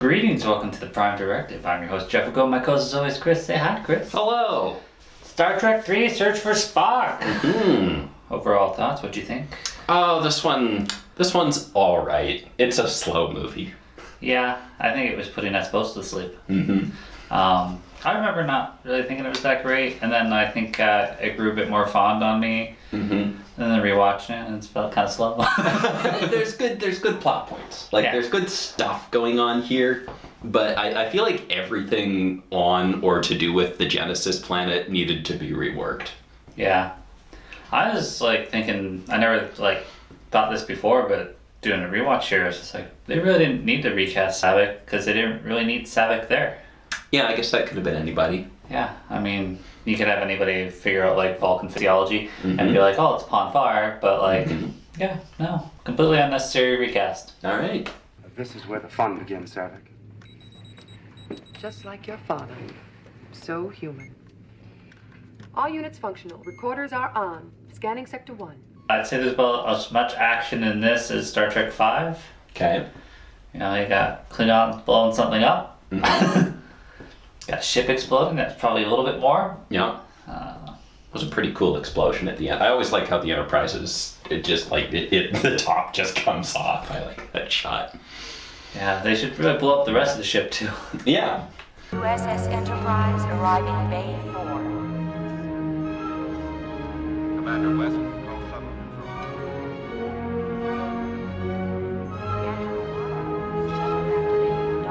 Greetings, welcome to the Prime Directive. I'm your host, Jeff Ago. My co-host is always Chris. Say hi, Chris. Hello. Star Trek 3, Search for Spock. Mm-hmm. Overall thoughts, what'd you think? Oh, this one's all right. It's a slow movie. Yeah, I think it was putting us both to sleep. Mm-hmm. I remember not really thinking it was that great, and then I think it grew a bit more fond on me. Mm-hmm. And then rewatching it, and it felt kind of slow. There's good plot points. There's good stuff going on here, but I feel like everything on or to do with the Genesis planet needed to be reworked. Yeah. I was thinking, I never thought this before, but doing a rewatch here, I was just they really didn't need to recast Saavik because they didn't really need Saavik there. Yeah, I guess that could have been anybody. Yeah, I mean, you could have anybody figure out Vulcan physiology Mm-hmm. and be like, oh, it's Pon Fire, but yeah, no, completely unnecessary recast. All right. This is where the fun begins, Sarek. Just like your father. So human. All units functional. Recorders are on. Scanning Sector 1. I'd say there's about as much action in this as Star Trek 5. Okay. You know, you got Klingons blowing something up. Mm-hmm. Got a ship exploding, that's probably a little bit more. Yeah. It was a pretty cool explosion at the end. I always like how the Enterprise the top just comes off. I like that shot. Yeah, they should really blow up the rest of the ship too. Yeah. USS Enterprise arriving Bay 4. Commander Wesson, call shuttle control.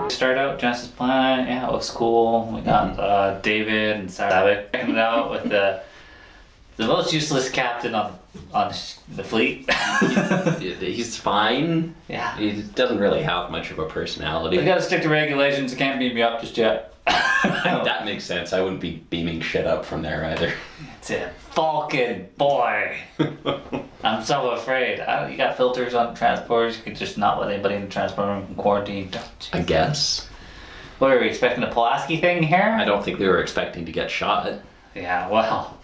Start out Genesis Planet, yeah, it looks cool. We got David and Saavik checking it out with the most useless captain on the fleet. He's fine. Yeah. He doesn't really have much of a personality. We gotta stick to regulations, you can't beam me up just yet. That makes sense. I wouldn't be beaming shit up from there either. It's a Vulcan, boy. I'm so afraid. You got filters on transporters, you could just not let anybody in the transport room from quarantine. I guess. What, are we expecting a Pulaski thing here? I don't think they were expecting to get shot. Yeah, well,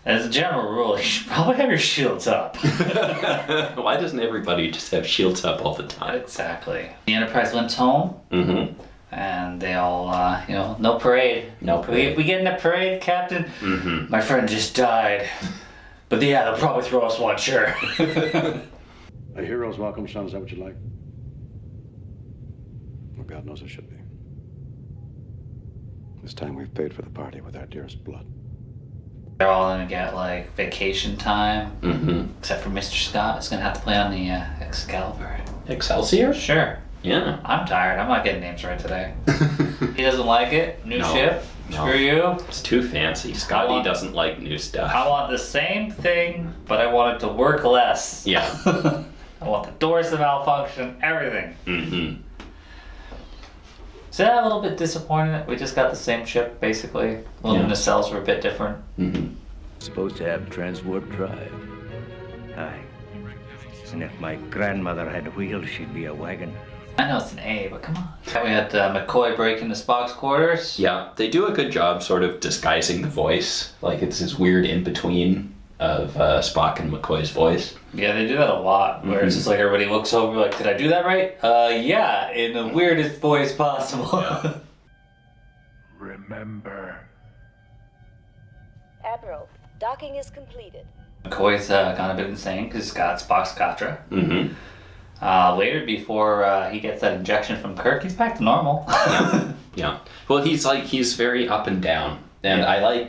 as a general rule, you should probably have your shields up. Why doesn't everybody just have shields up all the time? Exactly. The Enterprise limps home, Mm-hmm. and they all, no parade. No parade. We getting a parade, Captain? Mm-hmm. My friend just died. But yeah, they'll probably throw us one, sure. A hero's welcome, son. Is that what you like? Well, God knows it should be. This time we've paid for the party with our dearest blood. They're all gonna get, vacation time. Mm-hmm. Except for Mr. Scott is gonna have to play on the Excalibur. Excelsior? Sure. Yeah. I'm tired. I'm not getting names right today. He doesn't like it. New No. ship. No. Screw you. It's too fancy. Scotty doesn't like new stuff. I want the same thing, but I want it to work less. Yeah. I want the doors to malfunction, everything. Mm-hmm. Is that a little bit disappointing that we just got the same ship, basically? Well, Yeah. the nacelles were a bit different. Mm-hmm. Supposed to have transwarp drive. Aye. And if my grandmother had wheels, she'd be a wagon. I know it's an A, but come on. And we had McCoy break into Spock's quarters. Yeah, they do a good job sort of disguising the voice. It's this weird in-between of Spock and McCoy's voice. Yeah, they do that a lot, where it's just everybody looks over did I do that right? Yeah, in the weirdest voice possible. Yeah. Remember. Admiral, docking is completed. McCoy's gone a bit insane because he's got Spock's Katra. Mm-hmm. Later, before he gets that injection from Kirk, he's back to normal. Yeah. Well, he's very up and down. And Yeah.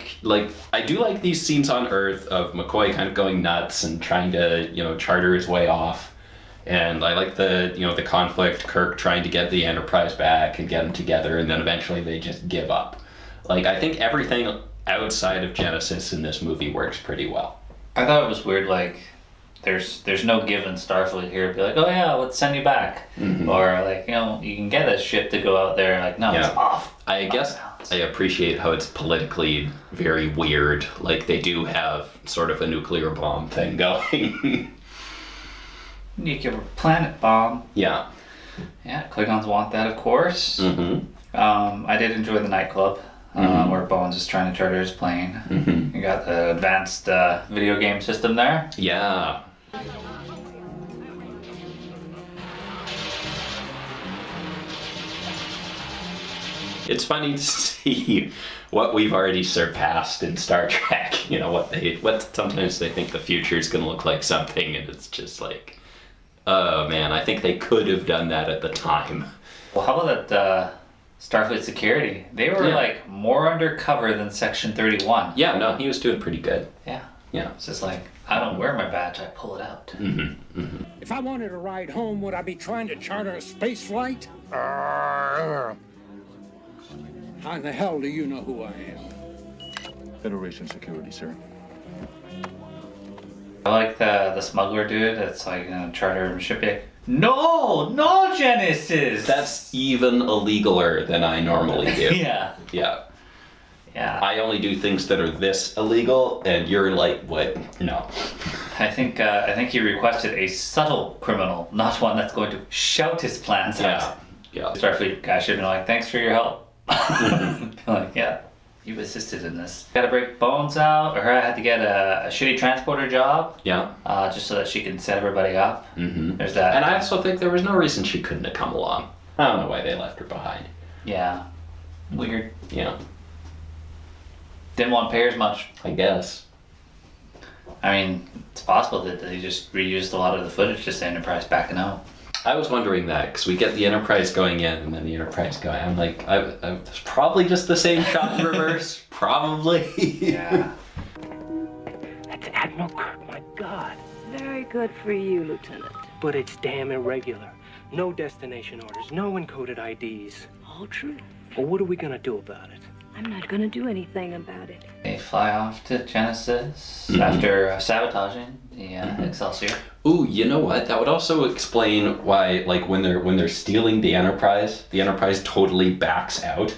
I do like these scenes on Earth of McCoy kind of going nuts and trying to, charter his way off. And I like the conflict, Kirk trying to get the Enterprise back and get them together, and then eventually they just give up. I think everything outside of Genesis in this movie works pretty well. I thought it was weird, there's no give in Starfleet here. Be like, oh yeah, let's send you back. Mm-hmm. Or you can get a ship to go out there. No, Yeah. it's off. I guess I appreciate how it's politically very weird. They do have sort of a nuclear bomb thing going. Nuclear planet bomb. Yeah. Yeah, Klingons want that, of course. Mm-hmm. I did enjoy the nightclub. Where Bones is trying to charter his plane. Mm-hmm. You got the advanced video game system there. It's funny to see what we've already surpassed in Star Trek. You know, what sometimes they think the future is going to look like something, and it's just like, oh man, I think they could have done that at the time. Well, how about that Starfleet security? They were like more undercover than Section 31. Yeah, no, he was doing pretty good. Yeah. Yeah. It's just like, I don't wear my badge, I pull it out. If I wanted a ride home, would I be trying to charter a space flight? How in the hell do you know who I am? Federation security, sir. I like the smuggler dude that's like gonna charter a ship. No, Genesis! That's even illegaler than I normally do. Yeah. Yeah. Yeah. I only do things that are this illegal, and you're like, what? No. I think he requested a subtle criminal, not one that's going to shout his plans out. Yeah. Starfleet guy should have been like, thanks for your help. Like, yeah, you assisted in this. Gotta break bones out. Uhura had to get a shitty transporter job. Yeah. Just so that she can set everybody up. Mm-hmm. There's that. And I also think there was no reason she couldn't have come along. I don't know why they left her behind. Yeah. Weird. Yeah. Didn't want to pay her as much. I guess. I mean, it's possible that they just reused a lot of the footage, just the Enterprise backing out. I was wondering that, because we get the Enterprise going in and then the Enterprise going. I'm like, it's probably just the same shot in reverse. Probably. Yeah. That's Admiral Kirk, my God. Very good for you, Lieutenant. But it's damn irregular. No destination orders, no encoded IDs. All true. Well, what are we gonna do about it? I'm not gonna do anything about it. They fly off to Genesis after sabotaging the Excelsior. Ooh, you know what? That would also explain why, like, when they're stealing the Enterprise totally backs out.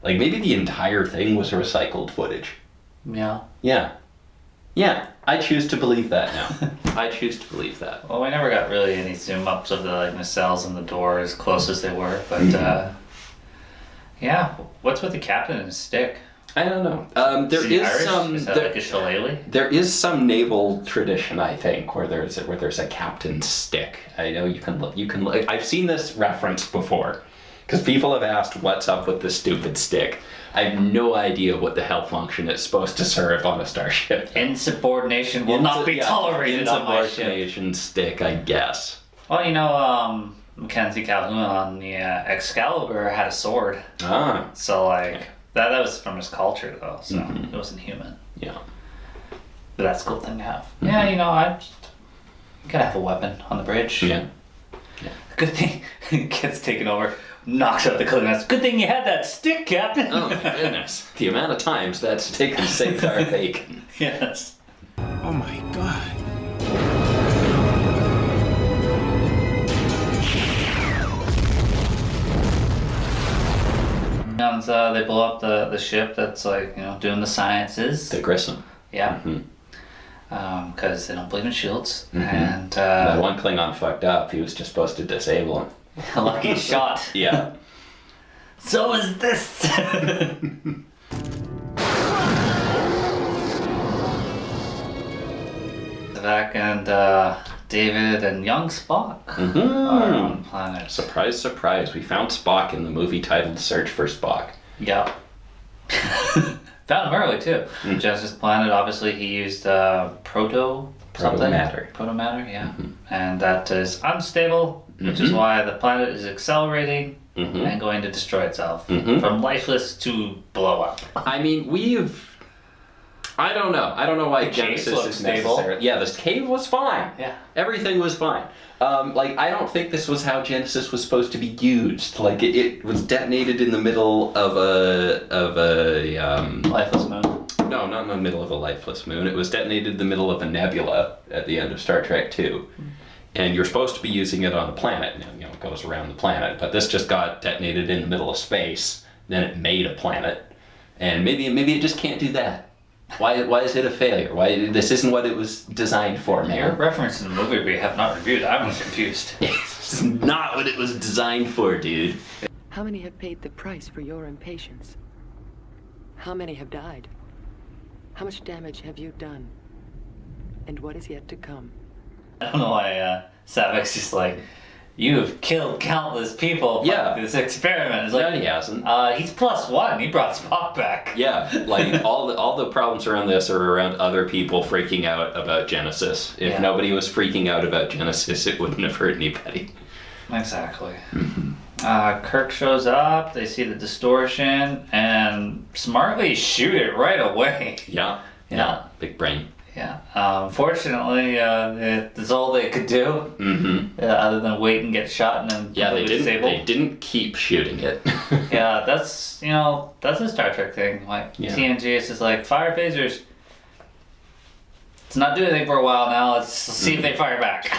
Like, maybe the entire thing was recycled footage. Yeah. Yeah, I choose to believe that now. I choose to believe that. Well, we never got really any zoom ups of the nacelles and the door as close as they were, but yeah, what's with the captain and his stick? I don't know. There is Irish? some. Is that like a shillelagh? There is some naval tradition, I think, where there's a captain's stick. I know you can look. I've seen this referenced before, because people have asked, "What's up with the stupid stick?" I have no idea what the hell function it's supposed to serve on a starship. Insubordination will not be tolerated on my ship. Insubordination stick, I guess. Well, you know, Mackenzie Calhoun on the Excalibur had a sword. Ah. So like that was from his culture though, so it wasn't human. Yeah. But that's a cool thing to have. Yeah, you know, you gotta have a weapon on the bridge. Yeah. Good thing it gets taken over, knocks out the Klingons. Good thing you had that stick, Captain. Oh my goodness. The amount of times that's taken to save our bacon. Yes. Oh my God. And they blow up the ship that's like, you know, doing the sciences. The Grissom. Yeah. Because they don't believe in shields. And That one Klingon fucked up. He was just supposed to disable him. a lucky shot. Yeah. So is this. Saavik and David and young Spock are on the planet. Surprise, surprise. We found Spock in the movie titled Search for Spock. Yeah. Found him early too. Genesis planet, obviously he used proto matter. Proto matter, yeah. And that is unstable, which is why the planet is accelerating and going to destroy itself. From lifeless to blow up. I mean, I don't know. I don't know why Genesis is necessary. Yeah, this cave was fine. Yeah. Everything was fine. I don't think this was how Genesis was supposed to be used. Like, it was detonated in the middle of a Lifeless moon. No, not in the middle of a lifeless moon. It was detonated in the middle of a nebula at the end of Star Trek II. And you're supposed to be using it on a planet. You know, it goes around the planet. But this just got detonated in the middle of space. Then it made a planet. And maybe it just can't do that. Why is it a failure? Why this isn't what it was designed for, man? You're referencing the movie we have not reviewed. I'm confused. It's not what it was designed for, dude. How many have paid the price for your impatience? How many have died? How much damage have you done? And what is yet to come? I don't know why Saavik's just like, you have killed countless people by this experiment. It's No, he hasn't. He's +1. He brought Spock back. Yeah, like all the problems around this are around other people freaking out about Genesis. If nobody was freaking out about Genesis, it wouldn't have hurt anybody. Exactly. Kirk shows up, they see the distortion, and smartly shoot it right away. Yeah. Big brain. Yeah. Unfortunately, that's all they could do, other than wait and get shot and then they didn't keep shooting it. Yeah, that's a Star Trek thing. Like TNG is just like, fire phasers. It's not doing anything for a while now. Let's see if they fire back.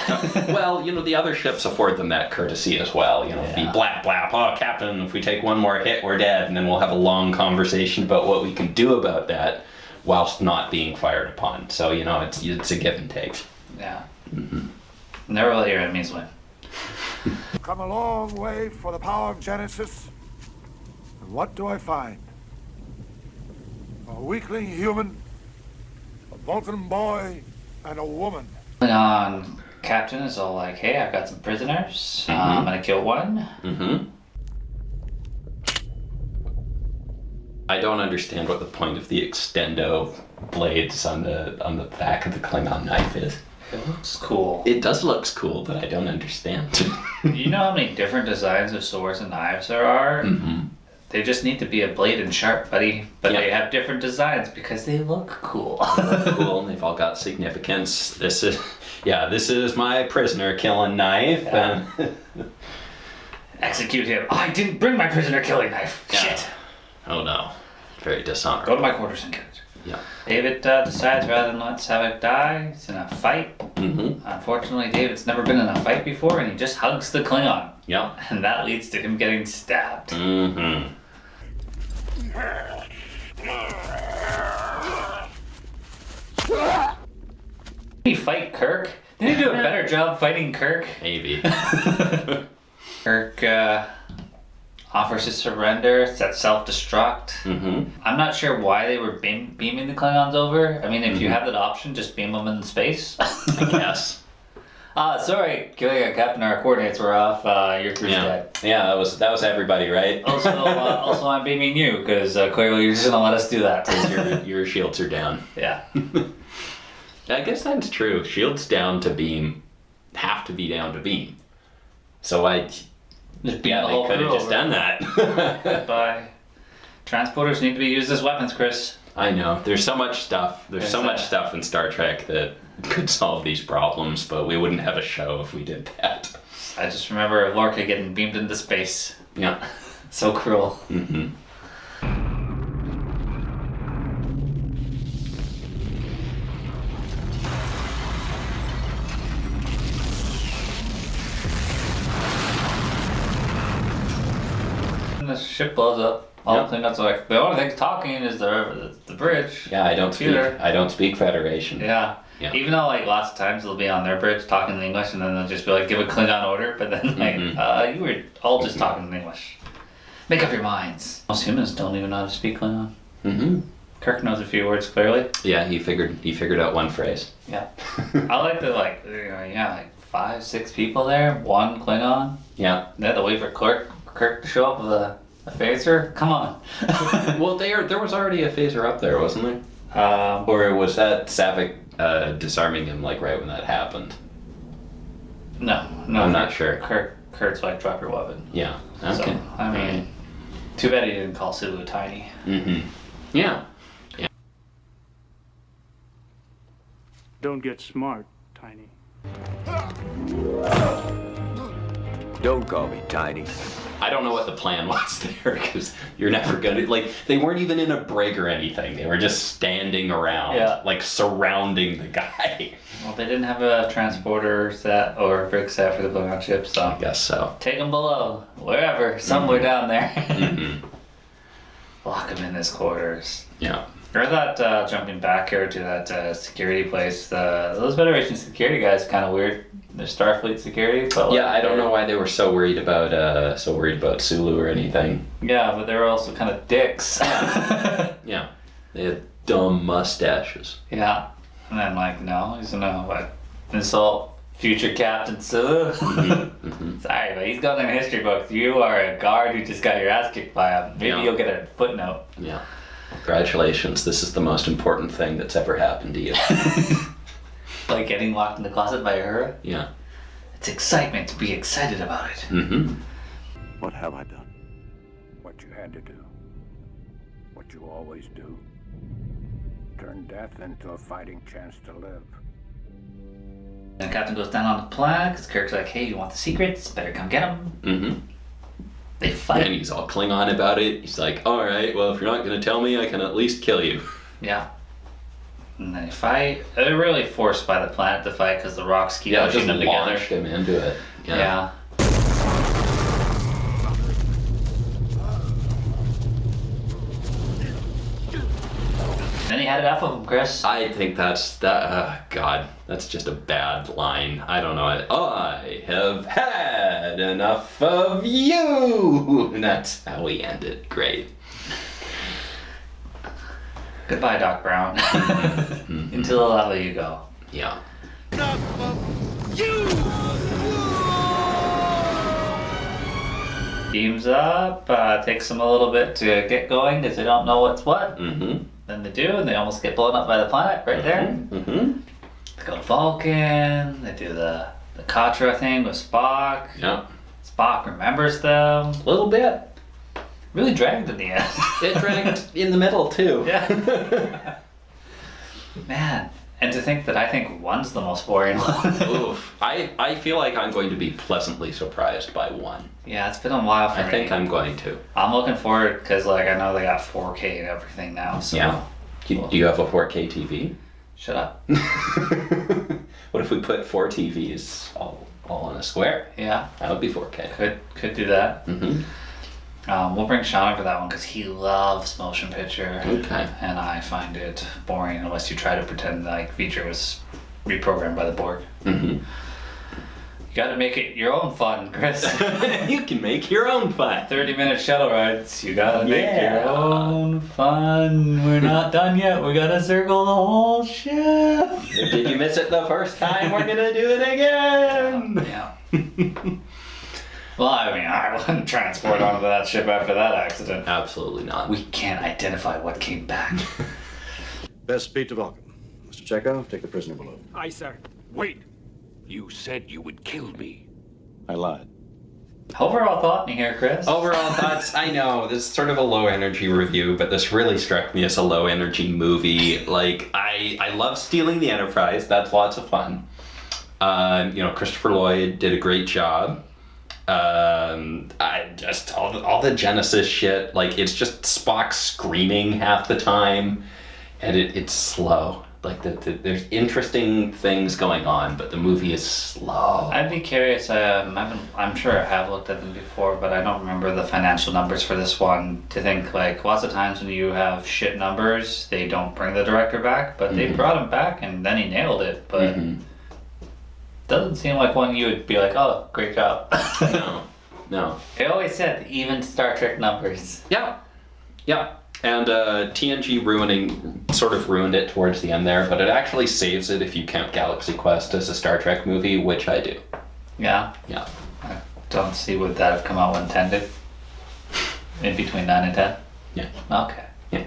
Well, the other ships afford them that courtesy as well. Be blap blap. Oh, Captain, if we take one more hit, we're dead, and then we'll have a long conversation about what we can do about that, whilst not being fired upon. So it's a give and take. Yeah. Never let your enemies win. Come a long way for the power of Genesis, and what do I find? A weakling human, a Vulcan boy, and a woman. Captain is all like, hey, I've got some prisoners. I'm gonna kill one. I don't understand what the point of the extendo blades on the back of the Klingon knife is. It looks cool. It does look cool, but I don't understand. You know how many different designs of swords and knives there are? They just need to be a blade and sharp, buddy. But they have different designs because they look cool. Cool, and they've all got significance. This is my prisoner killing knife. Yeah. Execute him. Oh, I didn't bring my prisoner killing knife. Yeah. Shit. Oh no. Very dishonorable. Go to my quarters and get it. Yeah. David decides rather than let Saavik die, he's in a fight. Unfortunately, David's never been in a fight before, and he just hugs the Klingon. Yeah. And that leads to him getting stabbed. Did he fight Kirk? Did he do a better job fighting Kirk? Maybe. Kirk offers to surrender. It's that self-destruct. I'm not sure why they were beaming the Klingons over. I mean, if you have that option, just beam them in space. I guess. Sorry, Captain, our coordinates were off. Your crew's dead. Yeah, that was everybody, right? Also, I'm beaming you, because clearly you're just going to let us do that. Your shields are down. Yeah. I guess that's true. Shields down to beam have to be down to beam. So they could have just done that. Goodbye. Transporters need to be used as weapons, Chris. I know. There's so much stuff. There's so much stuff in Star Trek that could solve these problems, but we wouldn't have a show if we did that. I just remember Lorca getting beamed into space. Yeah. So cruel. The ship blows up. All the Klingons are like, the only thing talking is the bridge. Yeah, I don't speak Federation. Yeah. Even though lots of times they'll be on their bridge talking in English, and then they'll just be like, give a Klingon order, but then you were all just talking in English. Make up your minds. Most humans don't even know how to speak Klingon. Kirk knows a few words clearly. Yeah, he figured out one phrase. Yeah. I like that 5, 6 people there, one Klingon. Yeah. They had to wait for Kirk to show up with a phaser? Come on. Well, there was already a phaser up there, wasn't there? Or was that Saavik disarming him right when that happened? No, I'm not sure. Kurt's like, drop your weapon. Yeah. Okay. So, I mean, too bad he didn't call Sulu tiny. Yeah. Don't get smart, Tiny. Don't call me Tiny. I don't know what the plan was there, because you're never gonna, they weren't even in a break or anything. They were just standing around, surrounding the guy. Well, they didn't have a transporter set or a brig set for the Klingon ship, so I guess so. Take them below, wherever, somewhere down there. Lock him in his quarters. Yeah. I thought jumping back here to that security place, those Federation security guys kind of weird. They're Starfleet security, but I don't know why they were so worried about Sulu or anything. Yeah, but they were also kind of dicks. Yeah, they had dumb mustaches. Yeah, and then no, he's gonna insult Future Captain Sulu. Sorry, but he's gone in history books. You are a guard who just got your ass kicked by him. Maybe you'll get a footnote. Yeah. Congratulations, this is the most important thing that's ever happened to you. Like getting locked in the closet by Uhura? Yeah. It's excitement to be excited about it. What have I done? What you had to do. What you always do. Turn death into a fighting chance to live. And the captain goes down on the planet because Kirk's like, hey, you want the secrets? Better come get them. They fight. And he's all Klingon about it. He's like, alright, well, if you're not going to tell me, I can at least kill you. Yeah. And they fight. They're really forced by the planet to fight because the rocks keep pushing them together. Launched him into it. Yeah. Then he had enough of them, Chris. I think that's God, that's just a bad line. I don't know. I have had enough of you. And that's how we end it. Great. Goodbye, Doc Brown. Into the lava you go. Yeah. Enough of you! Beams up. Takes them a little bit to get going because they don't know what's what. Then they do, and they almost get blown up by the planet right there. They go to Vulcan. They do the Katra thing with Spock. Yeah. Spock remembers them. A little bit. Really dragged in the end. It dragged in the middle too. Yeah. Man, and to think that I think one's the most boring one. Oof. I feel like I'm going to be pleasantly surprised by one. Yeah, it's been a while for me. I think I'm going to. I'm looking forward because like I know they got 4K and everything now. So yeah. Do you have a 4K TV? Shut up. What if we put 4 TVs all in a square? Yeah. That would be 4K. Could do that. We'll bring Sean for that one because he loves motion picture. Okay. And I find it boring unless you try to pretend like feature was reprogrammed by the Borg. You gotta make it your own fun, Chris. You can make your own fun. 30-minute shuttle rides. You gotta make your own fun. We're not done yet. We gotta circle the whole ship. Did you miss it the first time? We're gonna do it again. Yeah. Well, I mean, I wouldn't transport onto that ship after that accident. Absolutely not. We can't identify what came back. Best speed to Vulcan. Mr. Chekov, take the prisoner below. Aye, sir. Wait. You said you would kill me. I lied. Overall thought in here, Chris? Overall thoughts, I know, this is sort of a low energy review, but this really struck me as a low energy movie. Like, I love stealing the Enterprise, that's lots of fun. Christopher Lloyd did a great job. I just, all the Genesis shit, like, it's just Spock screaming half the time, and it's slow. Like, there's interesting things going on, but the movie is slow. I'd be curious, I'm sure I have looked at them before, but I don't remember the financial numbers for this one. To think, like, lots of times when you have shit numbers, they don't bring the director back, but they brought him back, and then he nailed it, but doesn't seem like one you would be like, oh, great job. No. They always said even Star Trek numbers. Yeah. And TNG sort of ruined it towards the end there, but it actually saves it if you count Galaxy Quest as a Star Trek movie, which I do. Yeah? Yeah. I don't see would that have come out when 10 did? In between 9 and 10? Yeah. Okay. Yeah.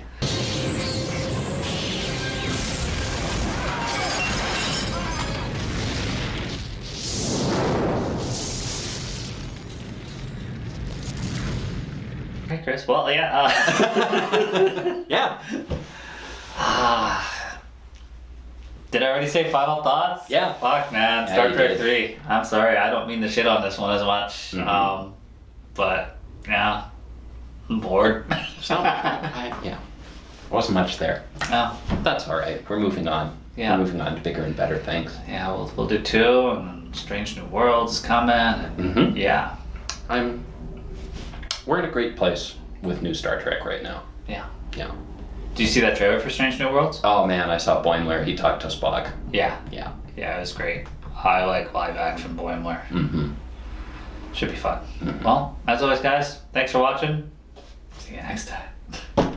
Hey, Chris. Well, yeah. Yeah. Did I already say final thoughts? Yeah. Fuck, man. Yeah, Star you Trek did. 3. I'm sorry. I don't mean to shit on this one as much. But, yeah. I'm bored. Yeah. Wasn't much there. No. That's all right. We're moving on. Yeah. We're moving on to bigger and better things. Yeah, we'll do 2, and then Strange New Worlds is coming. And yeah. We're in a great place with new Star Trek right now. Yeah. Yeah. Did you see that trailer for Strange New Worlds? Oh man, I saw Boimler. He talked to Spock. Yeah. Yeah. Yeah, it was great. I like live action Boimler. Should be fun. Well, as always, guys, thanks for watching. See you next time.